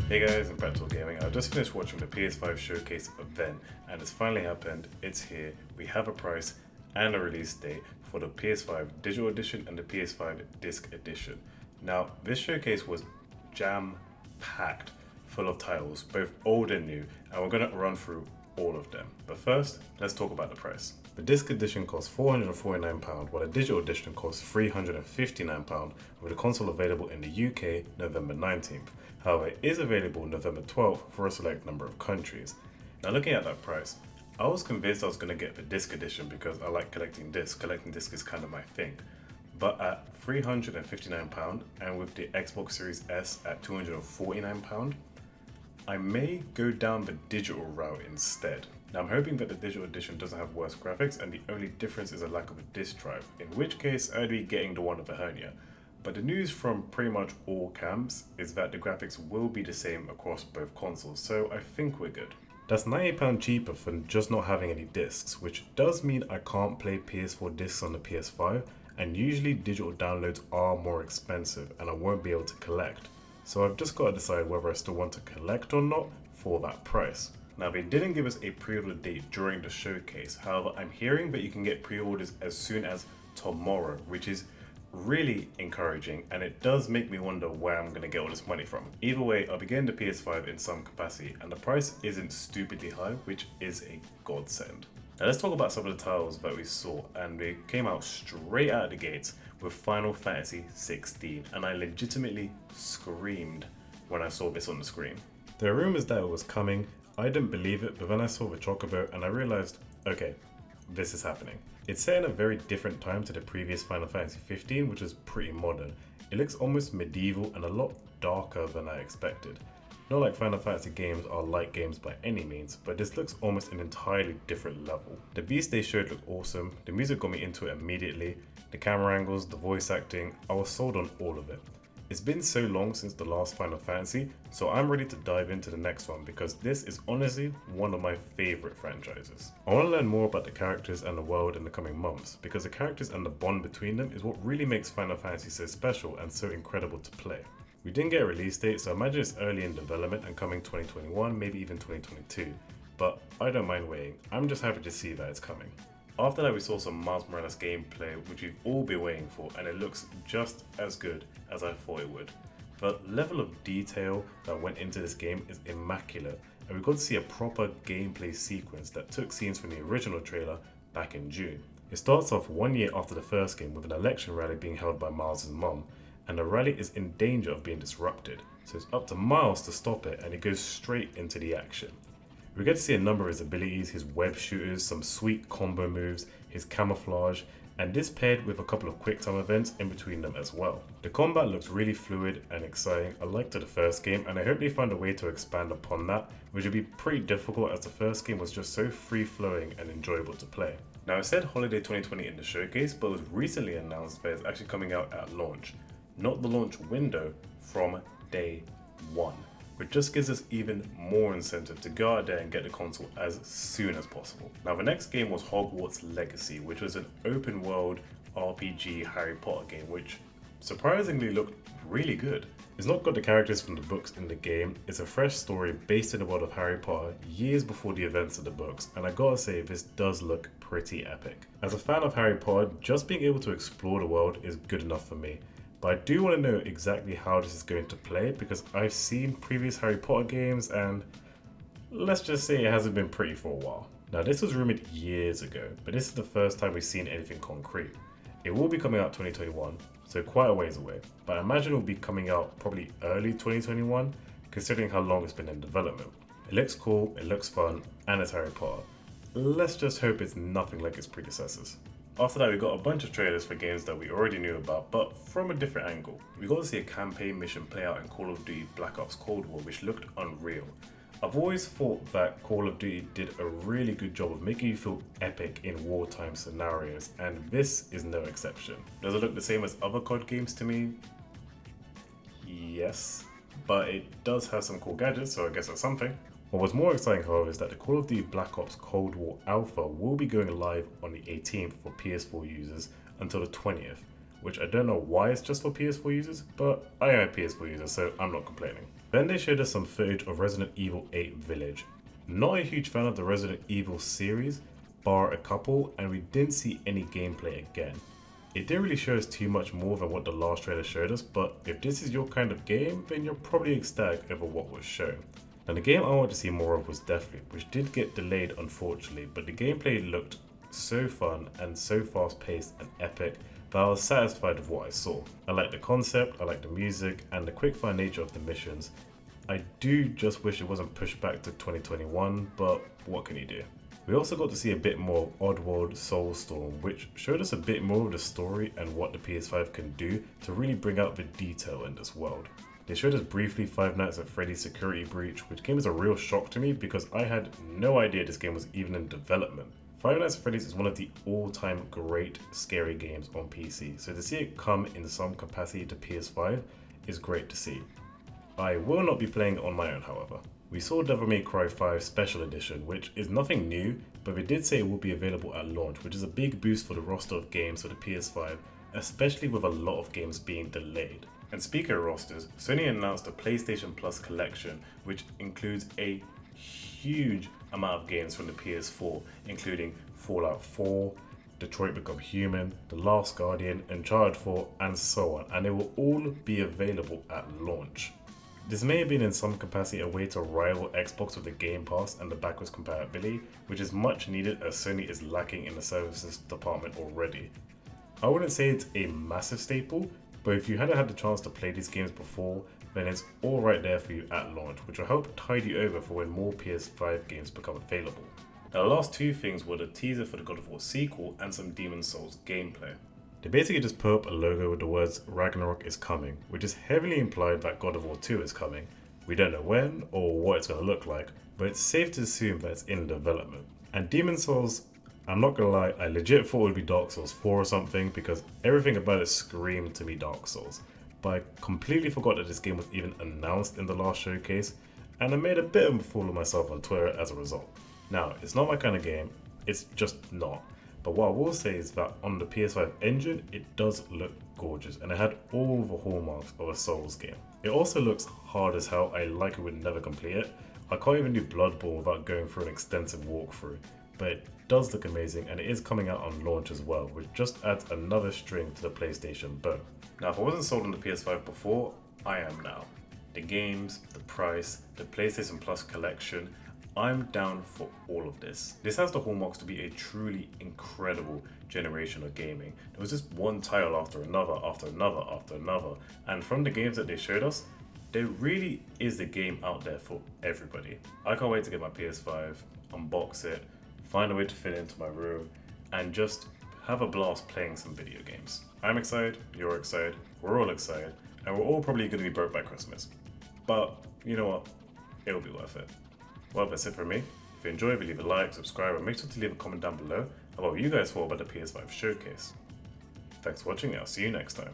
Hey guys, I'm Practical Gaming. I just finished watching the PS5 showcase event and it's finally happened. It's here. We have a price and a release date for the PS5 Digital Edition and the PS5 Disc Edition. Now, this showcase was jam-packed full of titles, both old and new, and we're going to run through all of them. But first, let's talk about the price. The Disc Edition costs £449, while the Digital Edition costs £359, with the console available in the UK November 19th. However, it is available November 12th for a select number of countries. Now looking at that price, I was convinced I was going to get the Disc Edition because I like collecting discs. Collecting discs is kind of my thing. But at £359 and with the Xbox Series S at £249, I may go down the digital route instead. Now I'm hoping that the digital edition doesn't have worse graphics and the only difference is a lack of a disc drive, in which case I'd be getting the one with a hernia. But the news from pretty much all camps is that the graphics will be the same across both consoles, so I think we're good. That's £90 cheaper for just not having any discs, which does mean I can't play PS4 discs on the PS5, and usually digital downloads are more expensive and I won't be able to collect. So I've just got to decide whether I still want to collect or not for that price. Now they didn't give us a pre-order date during the showcase, however I'm hearing that you can get pre-orders as soon as tomorrow, which is really encouraging, and it does make me wonder where I'm going to get all this money from. Either way, I'll be getting the PS5 in some capacity, and the price isn't stupidly high, which is a godsend. Now let's talk about some of the titles that we saw, and they came out straight out of the gates with Final Fantasy XVI, and I legitimately screamed when I saw this on the screen. There are rumors that it was coming. I didn't believe it, but then I saw the Chocobo and I realized, okay, this is happening. It's set in a very different time to the previous Final Fantasy XV, which is pretty modern. It looks almost medieval and a lot darker than I expected. Not like Final Fantasy games are light games by any means, but this looks almost an entirely different level. The beast they showed looked awesome, the music got me into it immediately, the camera angles, the voice acting, I was sold on all of it. It's been so long since the last Final Fantasy, so I'm ready to dive into the next one because this is honestly one of my favorite franchises. I want to learn more about the characters and the world in the coming months because the characters and the bond between them is what really makes Final Fantasy so special and so incredible to play. We didn't get a release date, so I imagine it's early in development and coming 2021, maybe even 2022, but I don't mind waiting. I'm just happy to see that it's coming. After that we saw some Miles Morales gameplay, which we've all been waiting for, and it looks just as good as I thought it would. The level of detail that went into this game is immaculate, and we got to see a proper gameplay sequence that took scenes from the original trailer back in June. It starts off 1 year after the first game with an election rally being held by Miles' mom, and the rally is in danger of being disrupted, so it's up to Miles to stop it, and it goes straight into the action. We get to see a number of his abilities, his web shooters, some sweet combo moves, his camouflage, and this paired with a couple of quick time events in between them as well. The combat looks really fluid and exciting. I liked the first game and I hope they find a way to expand upon that, which would be pretty difficult as the first game was just so free flowing and enjoyable to play. Now it said holiday 2020 in the showcase, but it was recently announced that it's actually coming out at launch, not the launch window, from day one, which just gives us even more incentive to go out there and get the console as soon as possible. Now the next game was Hogwarts Legacy, which was an open world RPG Harry Potter game, which surprisingly looked really good. It's not got the characters from the books in the game, it's a fresh story based in the world of Harry Potter years before the events of the books, and I gotta say this does look pretty epic. As a fan of Harry Potter, just being able to explore the world is good enough for me. But I do want to know exactly how this is going to play because I've seen previous Harry Potter games and let's just say it hasn't been pretty for a while. Now this was rumored years ago, but this is the first time we've seen anything concrete. It will be coming out 2021, so quite a ways away, but I imagine it will be coming out probably early 2021 considering how long it's been in development. It looks cool, it looks fun, and it's Harry Potter. Let's just hope it's nothing like its predecessors. After that we got a bunch of trailers for games that we already knew about, but from a different angle. We got to see a campaign mission play out in Call of Duty Black Ops Cold War, which looked unreal. I've always thought that Call of Duty did a really good job of making you feel epic in wartime scenarios, and this is no exception. Does it look the same as other COD games to me? Yes, but it does have some cool gadgets, so I guess that's something. What was more exciting, however, is that the Call of Duty Black Ops Cold War Alpha will be going live on the 18th for PS4 users until the 20th, which I don't know why it's just for PS4 users, but I am a PS4 user, so I'm not complaining. Then they showed us some footage of Resident Evil 8 Village. Not a huge fan of the Resident Evil series, bar a couple, and we didn't see any gameplay again. It didn't really show us too much more than what the last trailer showed us, but if this is your kind of game, then you're probably ecstatic over what was shown. Now the game I wanted to see more of was Deathloop, which did get delayed unfortunately, but the gameplay looked so fun and so fast paced and epic that I was satisfied with what I saw. I like the concept, I like the music, and the quickfire nature of the missions. I do just wish it wasn't pushed back to 2021, but what can you do? We also got to see a bit more of Oddworld Soulstorm, which showed us a bit more of the story and what the PS5 can do to really bring out the detail in this world. They showed us briefly Five Nights at Freddy's Security Breach, which came as a real shock to me because I had no idea this game was even in development. Five Nights at Freddy's is one of the all-time great scary games on PC, so to see it come in some capacity to PS5 is great to see. I will not be playing it on my own, however. We saw Devil May Cry 5 Special Edition, which is nothing new, but they did say it will be available at launch, which is a big boost for the roster of games for the PS5, especially with a lot of games being delayed. And speaking of rosters, Sony announced a PlayStation Plus collection, which includes a huge amount of games from the PS4, including Fallout 4, Detroit Become Human, The Last Guardian, Uncharted 4, and so on, and they will all be available at launch. This may have been in some capacity a way to rival Xbox with the Game Pass and the backwards compatibility, which is much needed as Sony is lacking in the services department already. I wouldn't say it's a massive staple, but if you hadn't had the chance to play these games before, then it's all right there for you at launch, which will help tide you over for when more PS5 games become available. Now the last two things were the teaser for the God of War sequel and some Demon's Souls gameplay. They basically just put up a logo with the words Ragnarok is coming, which is heavily implied that God of War 2 is coming. We don't know when or what it's going to look like, but it's safe to assume that it's in development. And Demon's Souls, I'm not going to lie, I legit thought it would be Dark Souls 4 or something because everything about it screamed to me Dark Souls. But I completely forgot that this game was even announced in the last showcase, and I made a bit of a fool of myself on Twitter as a result. Now, it's not my kind of game, it's just not. But what I will say is that on the PS5 engine, it does look gorgeous and it had all the hallmarks of a Souls game. It also looks hard as hell. I like it would never complete it. I can't even do Bloodborne without going through an extensive walkthrough, but it does look amazing and it is coming out on launch as well, which just adds another string to the PlayStation bow. Now, if I wasn't sold on the PS5 before, I am now. The games, the price, the PlayStation Plus collection, I'm down for all of this. This has the hallmarks to be a truly incredible generation of gaming. There was just one title after another, after another, after another. And from the games that they showed us, there really is a game out there for everybody. I can't wait to get my PS5, unbox it, find a way to fit it into my room, and just have a blast playing some video games. I'm excited, you're excited, we're all excited, and we're all probably going to be broke by Christmas. But you know what? It'll be worth it. Well, that's it for me. If you enjoyed, leave a like, subscribe, and make sure to leave a comment down below about what you guys thought about the PS5 showcase. Thanks for watching, and I'll see you next time.